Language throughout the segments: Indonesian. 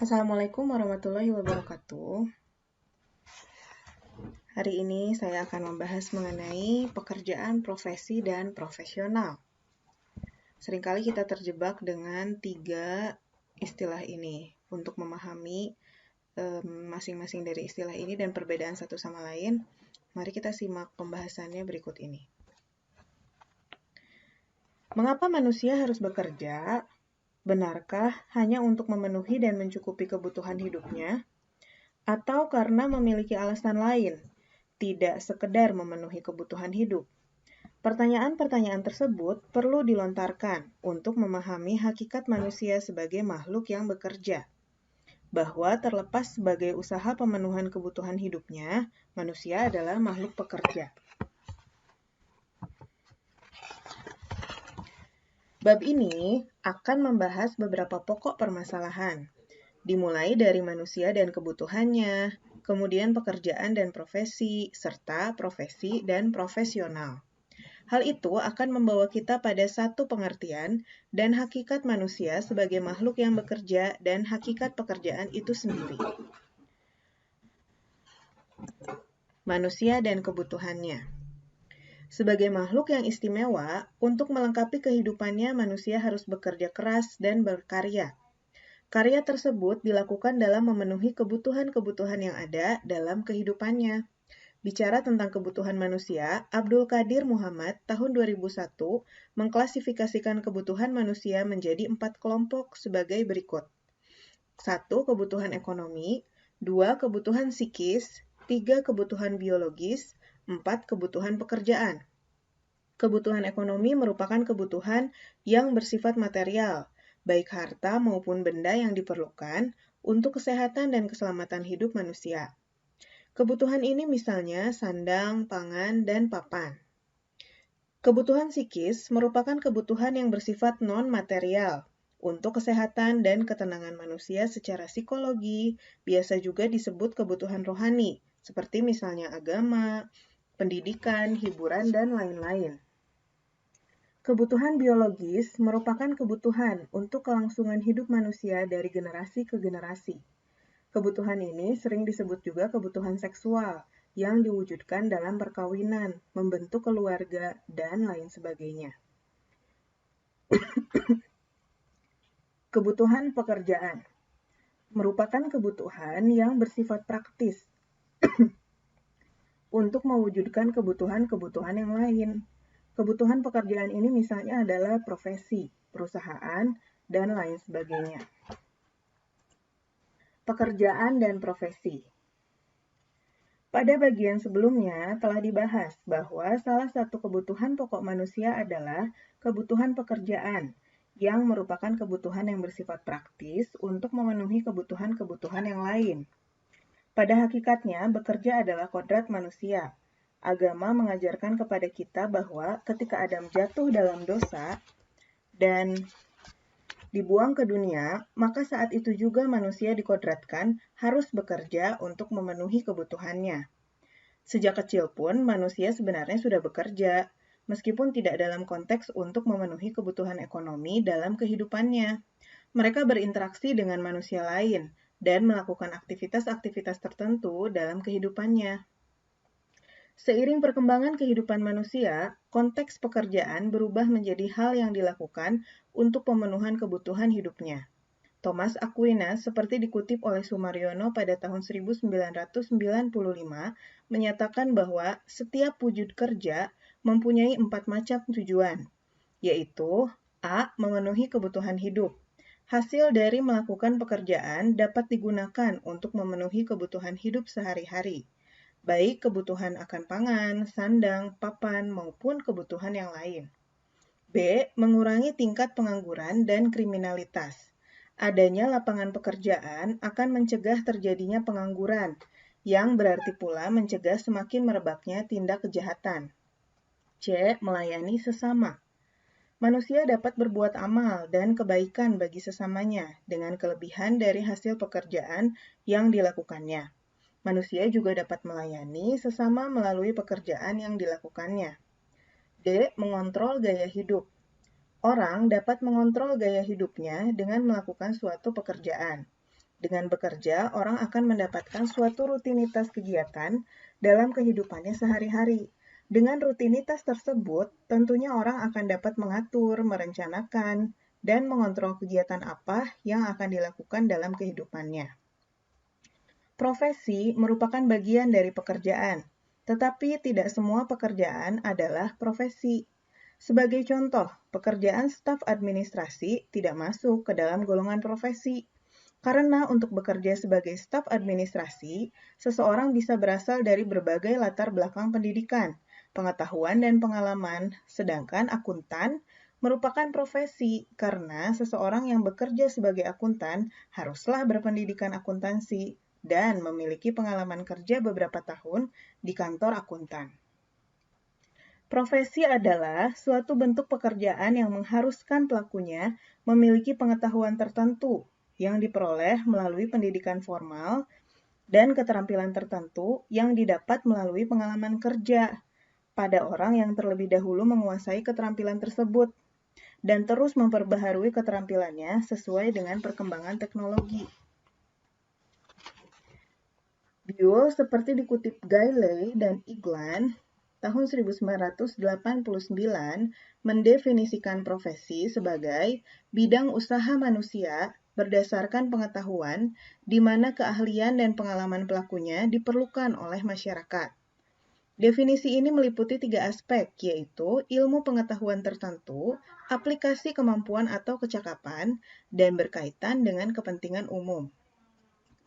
Assalamualaikum warahmatullahi wabarakatuh. Hari ini saya akan membahas mengenai pekerjaan, profesi, dan profesional. Seringkali kita terjebak dengan tiga istilah ini. Untuk memahami masing-masing dari istilah ini dan perbedaan satu sama lain, mari kita simak pembahasannya berikut ini. Mengapa manusia harus bekerja? Benarkah hanya untuk memenuhi dan mencukupi kebutuhan hidupnya? Atau karena memiliki alasan lain, tidak sekedar memenuhi kebutuhan hidup? Pertanyaan-pertanyaan tersebut perlu dilontarkan untuk memahami hakikat manusia sebagai makhluk yang bekerja, bahwa terlepas sebagai usaha pemenuhan kebutuhan hidupnya, manusia adalah makhluk pekerja. Bab ini akan membahas beberapa pokok permasalahan, dimulai dari manusia dan kebutuhannya, kemudian pekerjaan dan profesi, serta profesi dan profesional. Hal itu akan membawa kita pada satu pengertian dan hakikat manusia sebagai makhluk yang bekerja dan hakikat pekerjaan itu sendiri. Manusia dan kebutuhannya. Sebagai makhluk yang istimewa, untuk melengkapi kehidupannya manusia harus bekerja keras dan berkarya. Karya tersebut dilakukan dalam memenuhi kebutuhan-kebutuhan yang ada dalam kehidupannya. Bicara tentang kebutuhan manusia, Abdul Qadir Muhammad tahun 2001 mengklasifikasikan kebutuhan manusia menjadi 4 kelompok sebagai berikut. 1. Kebutuhan ekonomi, 2. Kebutuhan psikis, 3. Kebutuhan biologis, 4. Kebutuhan pekerjaan. Kebutuhan ekonomi merupakan kebutuhan yang bersifat material, baik harta maupun benda yang diperlukan untuk kesehatan dan keselamatan hidup manusia. Kebutuhan ini misalnya sandang, pangan, dan papan. Kebutuhan psikis merupakan kebutuhan yang bersifat non-material untuk kesehatan dan ketenangan manusia secara psikologi, biasa juga disebut kebutuhan rohani, seperti misalnya agama, pendidikan, hiburan, dan lain-lain. Kebutuhan biologis merupakan kebutuhan untuk kelangsungan hidup manusia dari generasi ke generasi. Kebutuhan ini sering disebut juga kebutuhan seksual yang diwujudkan dalam perkawinan, membentuk keluarga, dan lain sebagainya. Kebutuhan pekerjaan merupakan kebutuhan yang bersifat praktis untuk mewujudkan kebutuhan-kebutuhan yang lain. Kebutuhan pekerjaan ini misalnya adalah profesi, perusahaan, dan lain sebagainya. Pekerjaan dan profesi. Pada bagian sebelumnya telah dibahas bahwa salah satu kebutuhan pokok manusia adalah kebutuhan pekerjaan, yang merupakan kebutuhan yang bersifat praktis untuk memenuhi kebutuhan-kebutuhan yang lain. Pada hakikatnya, bekerja adalah kodrat manusia. Agama mengajarkan kepada kita bahwa ketika Adam jatuh dalam dosa dan dibuang ke dunia, maka saat itu juga manusia dikodratkan harus bekerja untuk memenuhi kebutuhannya. Sejak kecil pun manusia sebenarnya sudah bekerja, meskipun tidak dalam konteks untuk memenuhi kebutuhan ekonomi dalam kehidupannya. Mereka berinteraksi dengan manusia lain dan melakukan aktivitas-aktivitas tertentu dalam kehidupannya. Seiring perkembangan kehidupan manusia, konteks pekerjaan berubah menjadi hal yang dilakukan untuk pemenuhan kebutuhan hidupnya. Thomas Aquinas, seperti dikutip oleh Sumaryono pada tahun 1995, menyatakan bahwa setiap wujud kerja mempunyai 4 macam tujuan, yaitu A. Memenuhi kebutuhan hidup. Hasil dari melakukan pekerjaan dapat digunakan untuk memenuhi kebutuhan hidup sehari-hari, baik kebutuhan akan pangan, sandang, papan, maupun kebutuhan yang lain. B. Mengurangi tingkat pengangguran dan kriminalitas. Adanya lapangan pekerjaan akan mencegah terjadinya pengangguran, yang berarti pula mencegah semakin merebaknya tindak kejahatan. C. Melayani sesama. Manusia dapat berbuat amal dan kebaikan bagi sesamanya dengan kelebihan dari hasil pekerjaan yang dilakukannya. Manusia juga dapat melayani sesama melalui pekerjaan yang dilakukannya. D. Mengontrol gaya hidup. Orang dapat mengontrol gaya hidupnya dengan melakukan suatu pekerjaan, Dengan bekerja, orang akan mendapatkan suatu rutinitas kegiatan dalam kehidupannya sehari-hari. Dengan rutinitas tersebut, tentunya orang akan dapat mengatur, merencanakan, dan mengontrol kegiatan apa yang akan dilakukan dalam kehidupannya. Profesi merupakan bagian dari pekerjaan, tetapi tidak semua pekerjaan adalah profesi. Sebagai contoh, pekerjaan staf administrasi tidak masuk ke dalam golongan profesi. Karena untuk bekerja sebagai staf administrasi, seseorang bisa berasal dari berbagai latar belakang pendidikan, pengetahuan, dan pengalaman, sedangkan akuntan merupakan profesi karena seseorang yang bekerja sebagai akuntan haruslah berpendidikan akuntansi dan memiliki pengalaman kerja beberapa tahun di kantor akuntan. Profesi adalah suatu bentuk pekerjaan yang mengharuskan pelakunya memiliki pengetahuan tertentu yang diperoleh melalui pendidikan formal dan keterampilan tertentu yang didapat melalui pengalaman kerja pada orang yang terlebih dahulu menguasai keterampilan tersebut dan terus memperbaharui keterampilannya sesuai dengan perkembangan teknologi. Buell seperti dikutip Gailey dan Iglan tahun 1989 mendefinisikan profesi sebagai bidang usaha manusia berdasarkan pengetahuan di mana keahlian dan pengalaman pelakunya diperlukan oleh masyarakat. Definisi ini meliputi 3 aspek, yaitu ilmu pengetahuan tertentu, aplikasi kemampuan atau kecakapan, dan berkaitan dengan kepentingan umum.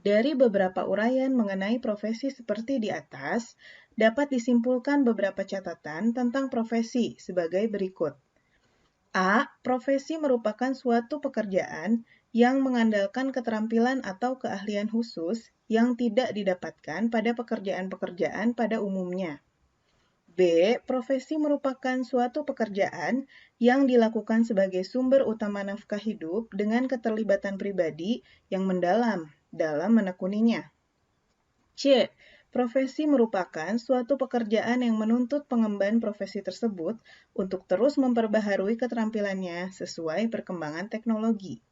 Dari beberapa uraian mengenai profesi seperti di atas, dapat disimpulkan beberapa catatan tentang profesi sebagai berikut. A. Profesi merupakan suatu pekerjaan yang mengandalkan keterampilan atau keahlian khusus yang tidak didapatkan pada pekerjaan-pekerjaan pada umumnya. B. Profesi merupakan suatu pekerjaan yang dilakukan sebagai sumber utama nafkah hidup dengan keterlibatan pribadi yang mendalam dalam menekuninya. C. Profesi merupakan suatu pekerjaan yang menuntut pengemban profesi tersebut untuk terus memperbaharui keterampilannya sesuai perkembangan teknologi.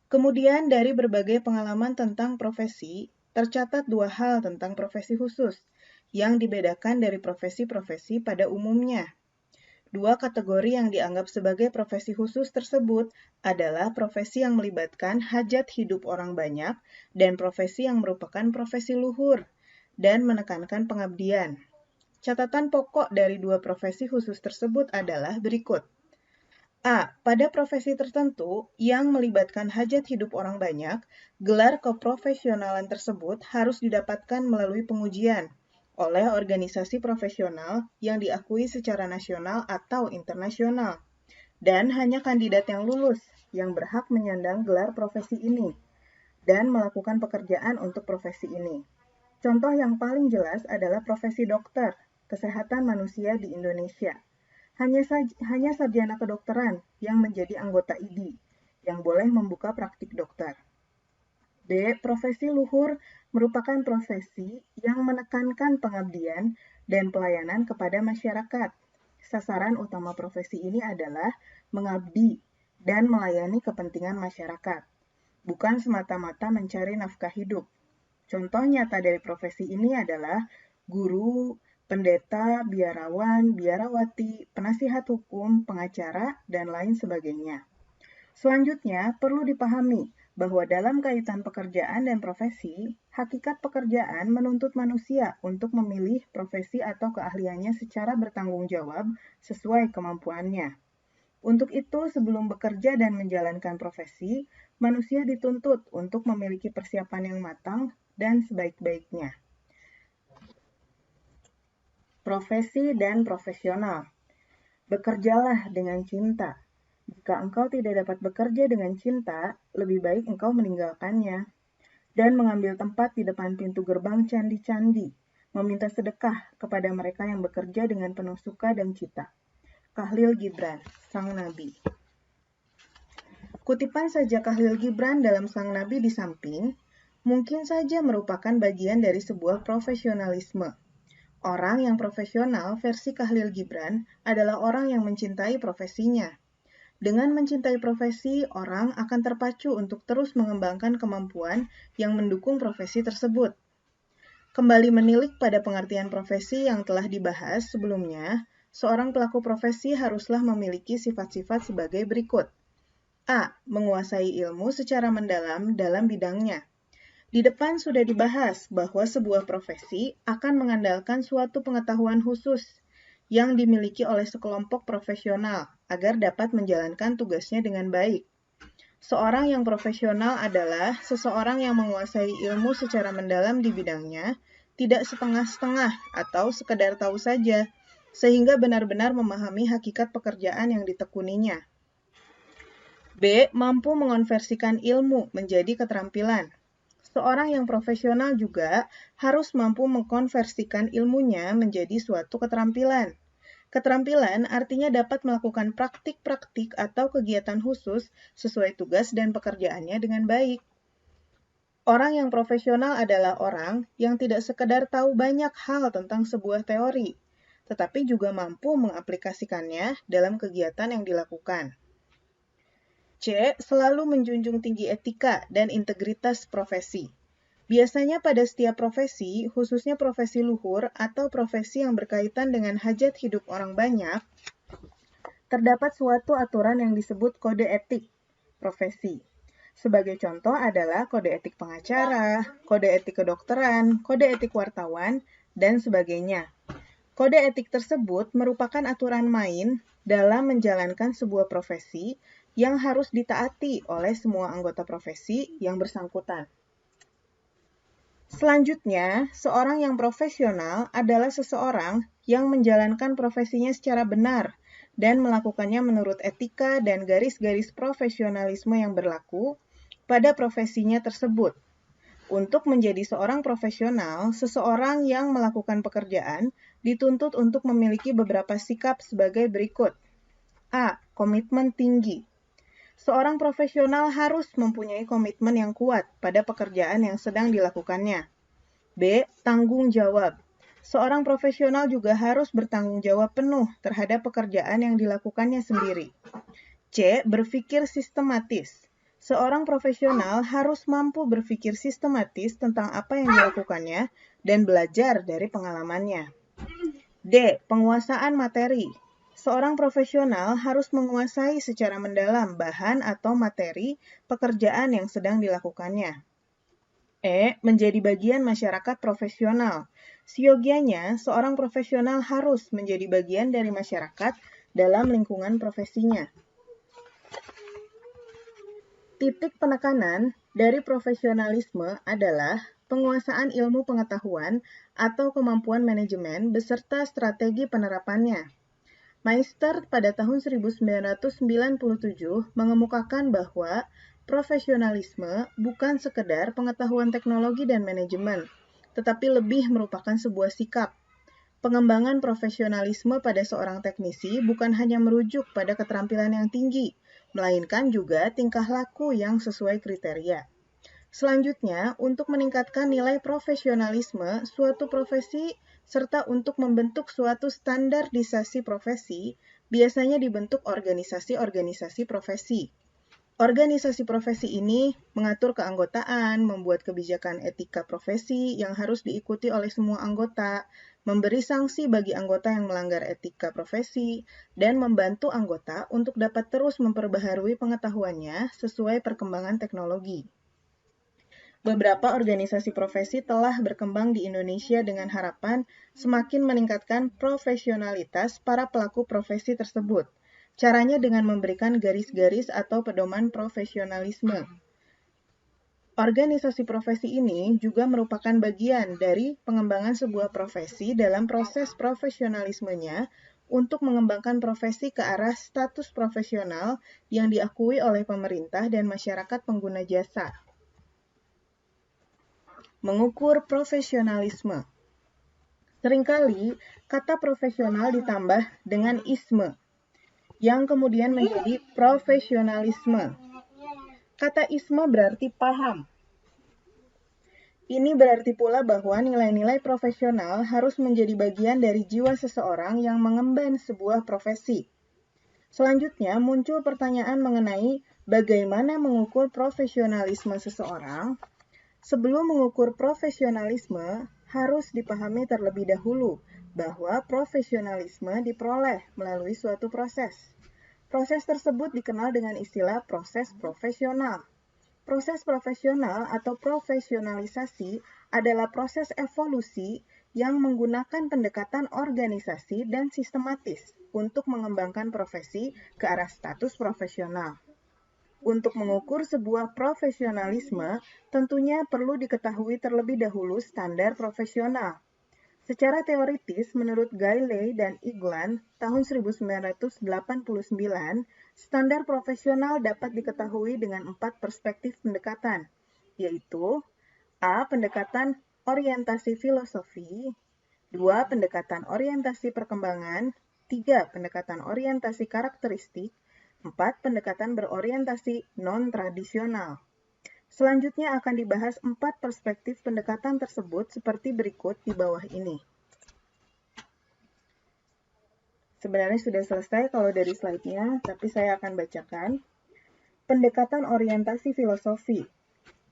Kemudian dari berbagai pengalaman tentang profesi, tercatat 2 hal tentang profesi khusus yang dibedakan dari profesi-profesi pada umumnya. 2 kategori yang dianggap sebagai profesi khusus tersebut adalah profesi yang melibatkan hajat hidup orang banyak dan profesi yang merupakan profesi luhur dan menekankan pengabdian. Catatan pokok dari 2 profesi khusus tersebut adalah berikut. A. Pada profesi tertentu yang melibatkan hajat hidup orang banyak, gelar keprofesionalan tersebut harus didapatkan melalui pengujian oleh organisasi profesional yang diakui secara nasional atau internasional, dan hanya kandidat yang lulus yang berhak menyandang gelar profesi ini dan melakukan pekerjaan untuk profesi ini. Contoh yang paling jelas adalah profesi dokter, kesehatan manusia di Indonesia. Hanya sarjana kedokteran yang menjadi anggota ID, yang boleh membuka praktik dokter. B. Profesi luhur merupakan profesi yang menekankan pengabdian dan pelayanan kepada masyarakat. Sasaran utama profesi ini adalah mengabdi dan melayani kepentingan masyarakat, bukan semata-mata mencari nafkah hidup. Contoh nyata dari profesi ini adalah guru, pendeta, biarawan, biarawati, penasihat hukum, pengacara, dan lain sebagainya. Selanjutnya, perlu dipahami bahwa dalam kaitan pekerjaan dan profesi, hakikat pekerjaan menuntut manusia untuk memilih profesi atau keahliannya secara bertanggung jawab sesuai kemampuannya. Untuk itu, sebelum bekerja dan menjalankan profesi, manusia dituntut untuk memiliki persiapan yang matang dan sebaik-baiknya. Profesi dan profesional. Bekerjalah dengan cinta. Jika engkau tidak dapat bekerja dengan cinta, lebih baik engkau meninggalkannya dan mengambil tempat di depan pintu gerbang candi-candi, meminta sedekah kepada mereka yang bekerja dengan penuh suka dan cita. Khalil Gibran, Sang Nabi. Kutipan saja Khalil Gibran dalam Sang Nabi di samping, mungkin saja merupakan bagian dari sebuah profesionalisme. Orang yang profesional versi Khalil Gibran adalah orang yang mencintai profesinya. Dengan mencintai profesi, orang akan terpacu untuk terus mengembangkan kemampuan yang mendukung profesi tersebut. Kembali menilik pada pengertian profesi yang telah dibahas sebelumnya, seorang pelaku profesi haruslah memiliki sifat-sifat sebagai berikut. A. Menguasai ilmu secara mendalam dalam bidangnya. Di depan sudah dibahas bahwa sebuah profesi akan mengandalkan suatu pengetahuan khusus yang dimiliki oleh sekelompok profesional agar dapat menjalankan tugasnya dengan baik. Seorang yang profesional adalah seseorang yang menguasai ilmu secara mendalam di bidangnya, tidak setengah-setengah atau sekedar tahu saja, sehingga benar-benar memahami hakikat pekerjaan yang ditekuninya. B. Mampu mengonversikan ilmu menjadi keterampilan. Seorang yang profesional juga harus mampu mengkonversikan ilmunya menjadi suatu keterampilan. Keterampilan artinya dapat melakukan praktik-praktik atau kegiatan khusus sesuai tugas dan pekerjaannya dengan baik. Orang yang profesional adalah orang yang tidak sekedar tahu banyak hal tentang sebuah teori, tetapi juga mampu mengaplikasikannya dalam kegiatan yang dilakukan. C. Selalu menjunjung tinggi etika dan integritas profesi. Biasanya pada setiap profesi, khususnya profesi luhur atau profesi yang berkaitan dengan hajat hidup orang banyak, terdapat suatu aturan yang disebut kode etik profesi. Sebagai contoh adalah kode etik pengacara, kode etik kedokteran, kode etik wartawan, dan sebagainya. Kode etik tersebut merupakan aturan main dalam menjalankan sebuah profesi yang harus ditaati oleh semua anggota profesi yang bersangkutan. Selanjutnya, seorang yang profesional adalah seseorang yang menjalankan profesinya secara benar dan melakukannya menurut etika dan garis-garis profesionalisme yang berlaku pada profesinya tersebut. Untuk menjadi seorang profesional, seseorang yang melakukan pekerjaan dituntut untuk memiliki beberapa sikap sebagai berikut. A. Komitmen tinggi. Seorang profesional harus mempunyai komitmen yang kuat pada pekerjaan yang sedang dilakukannya. B. Tanggung jawab. Seorang profesional juga harus bertanggung jawab penuh terhadap pekerjaan yang dilakukannya sendiri. C. Berpikir sistematis. Seorang profesional harus mampu berpikir sistematis tentang apa yang dilakukannya dan belajar dari pengalamannya. D. Penguasaan materi. Seorang profesional harus menguasai secara mendalam bahan atau materi pekerjaan yang sedang dilakukannya. E. Menjadi bagian masyarakat profesional. Siogianya, seorang profesional harus menjadi bagian dari masyarakat dalam lingkungan profesinya. Titik penekanan dari profesionalisme adalah penguasaan ilmu pengetahuan atau kemampuan manajemen beserta strategi penerapannya. Meister pada tahun 1997 mengemukakan bahwa profesionalisme bukan sekedar pengetahuan teknologi dan manajemen, tetapi lebih merupakan sebuah sikap. Pengembangan profesionalisme pada seorang teknisi bukan hanya merujuk pada keterampilan yang tinggi, melainkan juga tingkah laku yang sesuai kriteria. Selanjutnya, untuk meningkatkan nilai profesionalisme suatu profesi serta untuk membentuk suatu standarisasi profesi, biasanya dibentuk organisasi-organisasi profesi. Organisasi profesi ini mengatur keanggotaan, membuat kebijakan etika profesi yang harus diikuti oleh semua anggota, memberi sanksi bagi anggota yang melanggar etika profesi, dan membantu anggota untuk dapat terus memperbaharui pengetahuannya sesuai perkembangan teknologi. Beberapa organisasi profesi telah berkembang di Indonesia dengan harapan semakin meningkatkan profesionalitas para pelaku profesi tersebut. Caranya dengan memberikan garis-garis atau pedoman profesionalisme. Organisasi profesi ini juga merupakan bagian dari pengembangan sebuah profesi dalam proses profesionalismenya untuk mengembangkan profesi ke arah status profesional yang diakui oleh pemerintah dan masyarakat pengguna jasa. Mengukur profesionalisme. Seringkali, kata profesional ditambah dengan isme, yang kemudian menjadi profesionalisme. Kata isme berarti paham. Ini berarti pula bahwa nilai-nilai profesional harus menjadi bagian dari jiwa seseorang yang mengemban sebuah profesi. Selanjutnya, muncul pertanyaan mengenai bagaimana mengukur profesionalisme seseorang. Sebelum mengukur profesionalisme, harus dipahami terlebih dahulu bahwa profesionalisme diperoleh melalui suatu proses. Proses tersebut dikenal dengan istilah proses profesional. Proses profesional atau profesionalisasi adalah proses evolusi yang menggunakan pendekatan organisasi dan sistematis untuk mengembangkan profesi ke arah status profesional. Untuk mengukur sebuah profesionalisme, tentunya perlu diketahui terlebih dahulu standar profesional. Secara teoritis, menurut Gailey dan Iglan, tahun 1989, standar profesional dapat diketahui dengan 4 perspektif pendekatan, yaitu A. Pendekatan orientasi filosofi, 2. Pendekatan orientasi perkembangan, 3. Pendekatan orientasi karakteristik, 4. Pendekatan berorientasi non-tradisional. Selanjutnya akan dibahas 4 perspektif pendekatan tersebut seperti berikut di bawah ini. Sebenarnya sudah selesai kalau dari slide-nya, tapi saya akan bacakan. Pendekatan orientasi filosofi.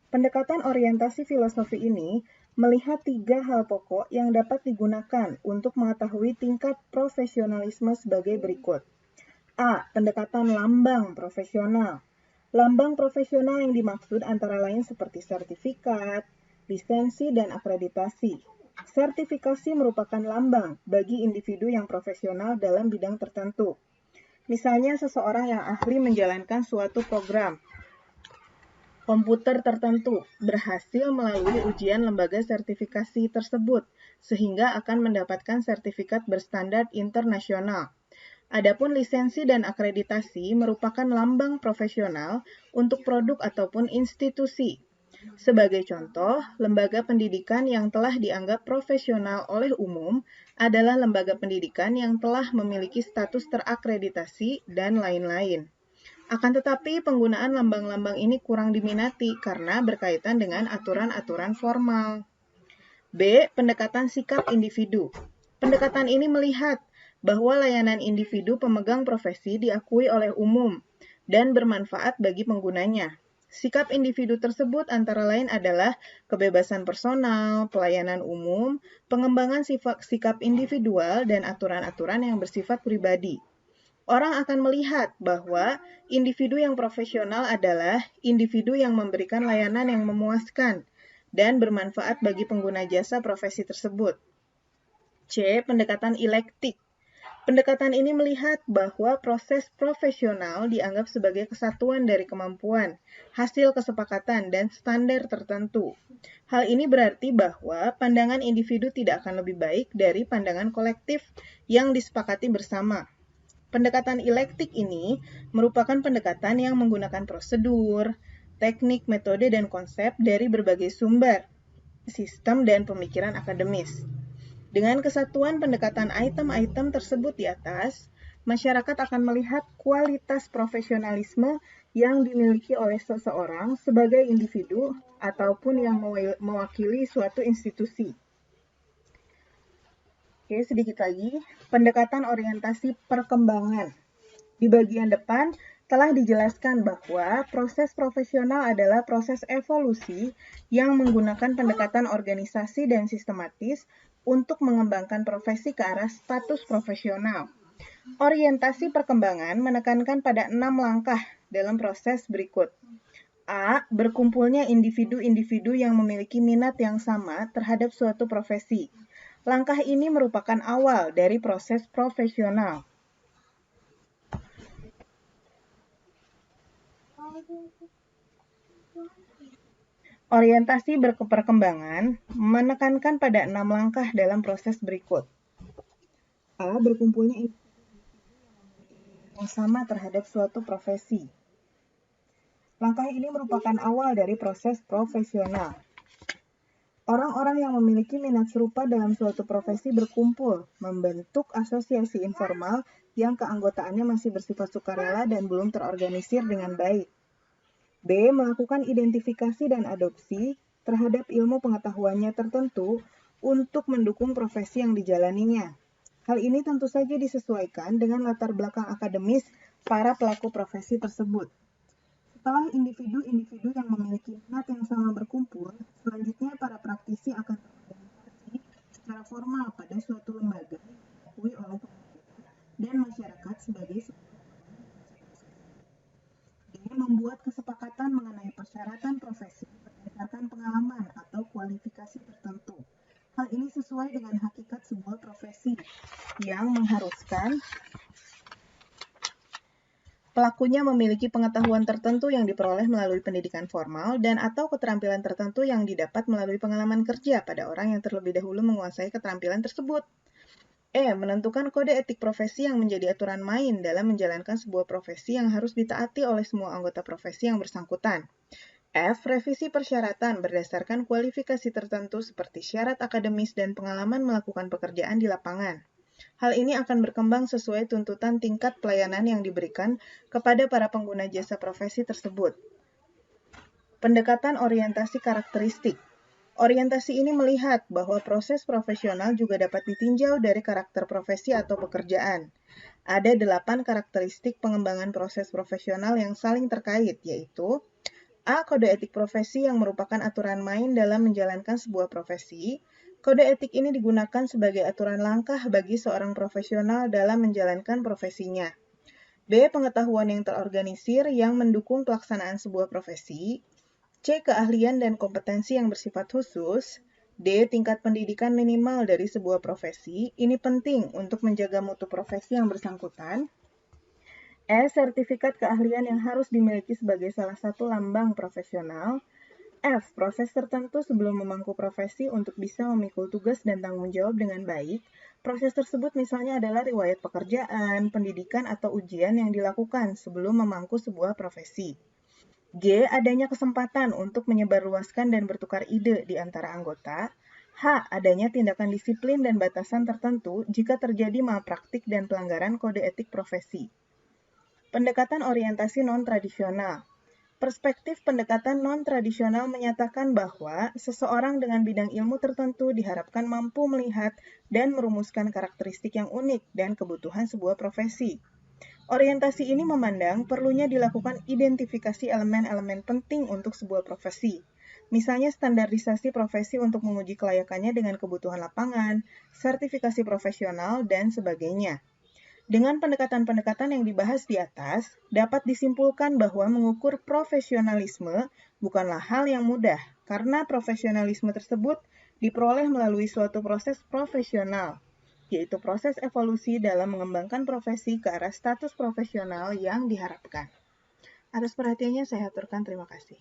Pendekatan orientasi filosofi ini melihat 3 hal pokok yang dapat digunakan untuk mengetahui tingkat profesionalisme sebagai berikut. A. Pendekatan lambang profesional. Lambang profesional yang dimaksud antara lain seperti sertifikat, lisensi, dan akreditasi. Sertifikasi merupakan lambang bagi individu yang profesional dalam bidang tertentu. Misalnya seseorang yang ahli menjalankan suatu program komputer tertentu berhasil melalui ujian lembaga sertifikasi tersebut, sehingga akan mendapatkan sertifikat berstandar internasional. Adapun lisensi dan akreditasi merupakan lambang profesional untuk produk ataupun institusi. Sebagai contoh, lembaga pendidikan yang telah dianggap profesional oleh umum adalah lembaga pendidikan yang telah memiliki status terakreditasi dan lain-lain. Akan tetapi, penggunaan lambang-lambang ini kurang diminati karena berkaitan dengan aturan-aturan formal. B. Pendekatan sikap individu. Pendekatan ini melihat bahwa layanan individu pemegang profesi diakui oleh umum dan bermanfaat bagi penggunanya. Sikap individu tersebut antara lain adalah kebebasan personal, pelayanan umum, pengembangan sikap individual, dan aturan-aturan yang bersifat pribadi. Orang akan melihat bahwa individu yang profesional adalah individu yang memberikan layanan yang memuaskan dan bermanfaat bagi pengguna jasa profesi tersebut. C. Pendekatan eklektik. Pendekatan ini melihat bahwa proses profesional dianggap sebagai kesatuan dari kemampuan, hasil kesepakatan, dan standar tertentu. Hal ini berarti bahwa pandangan individu tidak akan lebih baik dari pandangan kolektif yang disepakati bersama. Pendekatan eklektik ini merupakan pendekatan yang menggunakan prosedur, teknik, metode, dan konsep dari berbagai sumber, sistem, dan pemikiran akademis. Dengan kesatuan pendekatan item-item tersebut di atas, masyarakat akan melihat kualitas profesionalisme yang dimiliki oleh seseorang sebagai individu ataupun yang mewakili suatu institusi. Oke, sedikit lagi, pendekatan orientasi perkembangan. Di bagian depan telah dijelaskan bahwa proses profesional adalah proses evolusi yang menggunakan pendekatan organisasi dan sistematis untuk mengembangkan profesi ke arah status profesional. Orientasi perkembangan menekankan pada 6 langkah dalam proses berikut. A. Berkumpulnya individu-individu yang memiliki minat yang sama terhadap suatu profesi. Langkah ini merupakan awal dari proses profesional. Orientasi berkeperkembangan menekankan pada 6 langkah dalam proses berikut. A. Berkumpulnya yang sama terhadap suatu profesi. Langkah ini merupakan awal dari proses profesional. Orang-orang yang memiliki minat serupa dalam suatu profesi berkumpul, membentuk asosiasi informal yang keanggotaannya masih bersifat sukarela dan belum terorganisir dengan baik. B. Melakukan identifikasi dan adopsi terhadap ilmu pengetahuannya tertentu untuk mendukung profesi yang dijalaninya. Hal ini tentu saja disesuaikan dengan latar belakang akademis para pelaku profesi tersebut. Setelah individu-individu yang memiliki minat yang sama berkumpul, selanjutnya para praktisi akan terorganisasi secara formal pada suatu lembaga yang diakui oleh pemerintah dan masyarakat sebagai membuat kesepakatan mengenai persyaratan profesi berdasarkan pengalaman atau kualifikasi tertentu. Hal ini sesuai dengan hakikat sebuah profesi yang mengharuskan pelakunya memiliki pengetahuan tertentu yang diperoleh melalui pendidikan formal dan atau keterampilan tertentu yang didapat melalui pengalaman kerja pada orang yang terlebih dahulu menguasai keterampilan tersebut. Menentukan kode etik profesi yang menjadi aturan main dalam menjalankan sebuah profesi yang harus ditaati oleh semua anggota profesi yang bersangkutan. Revisi persyaratan berdasarkan kualifikasi tertentu seperti syarat akademis dan pengalaman melakukan pekerjaan di lapangan. Hal ini akan berkembang sesuai tuntutan tingkat pelayanan yang diberikan kepada para pengguna jasa profesi tersebut. Pendekatan orientasi karakteristik. Orientasi ini melihat bahwa proses profesional juga dapat ditinjau dari karakter profesi atau pekerjaan. Ada 8 karakteristik pengembangan proses profesional yang saling terkait, yaitu A. Kode etik profesi yang merupakan aturan main dalam menjalankan sebuah profesi. Kode etik ini digunakan sebagai aturan langkah bagi seorang profesional dalam menjalankan profesinya. B. Pengetahuan yang terorganisir yang mendukung pelaksanaan sebuah profesi. C. Keahlian dan kompetensi yang bersifat khusus. D. Tingkat pendidikan minimal dari sebuah profesi. Ini penting untuk menjaga mutu profesi yang bersangkutan. Sertifikat keahlian yang harus dimiliki sebagai salah satu lambang profesional. Proses tertentu sebelum memangku profesi untuk bisa memikul tugas dan tanggung jawab dengan baik. Proses tersebut misalnya adalah riwayat pekerjaan, pendidikan, atau ujian yang dilakukan sebelum memangku sebuah profesi. G. Adanya kesempatan untuk menyebarluaskan dan bertukar ide di antara anggota. H. Adanya tindakan disiplin dan batasan tertentu jika terjadi malpraktik dan pelanggaran kode etik profesi. Pendekatan orientasi non-tradisional. Perspektif pendekatan non-tradisional menyatakan bahwa seseorang dengan bidang ilmu tertentu diharapkan mampu melihat dan merumuskan karakteristik yang unik dan kebutuhan sebuah profesi. Orientasi ini memandang perlunya dilakukan identifikasi elemen-elemen penting untuk sebuah profesi. Misalnya standarisasi profesi untuk menguji kelayakannya dengan kebutuhan lapangan, sertifikasi profesional, dan sebagainya. Dengan pendekatan-pendekatan yang dibahas di atas, dapat disimpulkan bahwa mengukur profesionalisme bukanlah hal yang mudah, karena profesionalisme tersebut diperoleh melalui suatu proses profesional, yaitu proses evolusi dalam mengembangkan profesi ke arah status profesional yang diharapkan. Atas perhatiannya saya aturkan terima kasih.